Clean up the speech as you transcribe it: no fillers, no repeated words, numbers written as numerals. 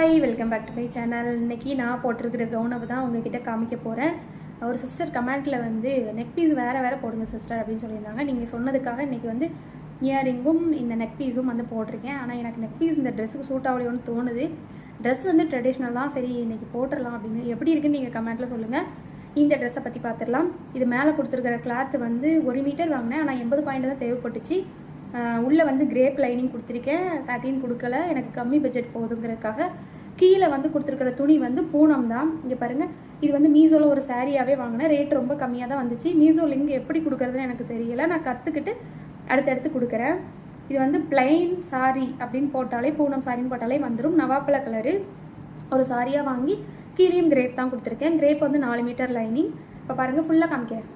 Hi welcome back to my channel. இன்றைக்கி நான் போட்டிருக்கிற கவுனை தான் உங்ககிட்ட காமிக்க போகிறேன். ஒரு சிஸ்டர் கமெண்ட்டில் வந்து நெக் பீஸ் வேறு போடுங்க சிஸ்டர் அப்படின்னு சொல்லியிருந்தாங்க. நீங்கள் சொன்னதுக்காக இன்றைக்கி வந்து இயரிங்கும் இந்த நெக் பீஸும் வந்து போட்டிருக்கேன். ஆனால் எனக்கு நெக் பீஸ் இந்த ட்ரெஸ்ஸுக்கு சூட் ஆகலையோன்னு தோணுது. ட்ரெஸ் வந்து ட்ரெடிஷ்னல் தான், சரி இன்றைக்கி போட்டுடலாம் அப்படின்னு. எப்படி இருக்குன்னு நீங்கள் கமெண்ட்டில் சொல்லுங்கள். இந்த ட்ரெஸ்ஸை பற்றி பார்த்துடலாம். இது மேலே கொடுத்துருக்கிற கிளாத்து வந்து 1 மீட்டர் வாங்கினேன், ஆனால் 80 பாயிண்ட் தான் தேவைப்பட்டுச்சு. உள்ளே வந்து கிரேப் லைனிங் கொடுத்துருக்கேன், சாட்டின் கொடுக்கல, எனக்கு கம்மி பட்ஜெட் போதுங்கிறதுக்காக. கீழே வந்து கொடுத்துருக்கிற துணி வந்து பூனம் தான். இங்கே பாருங்கள், இது வந்து மீஷோவில் ஒரு சாரியாகவே வாங்கினேன். ரேட் ரொம்ப கம்மியாக தான் வந்துச்சு. மீஷோ லிங்க் எப்படி கொடுக்குறதுன்னு எனக்கு தெரியலை, நான் கற்றுக்கிட்டு அடுத்தடுத்து கொடுக்குறேன். இது வந்து பிளைன் சாரி அப்படின்னு போட்டாலே, பூனம் சாரின்னு போட்டாலே வந்துடும். நவாப்பழ கலரு ஒரு சாரியாக வாங்கி கீழேயும் கிரேப் தான் கொடுத்துருக்கேன். கிரேப் வந்து 4 மீட்டர் லைனிங். இப்போ பாருங்கள், ஃபுல்லாக காமிக்கிறேன்.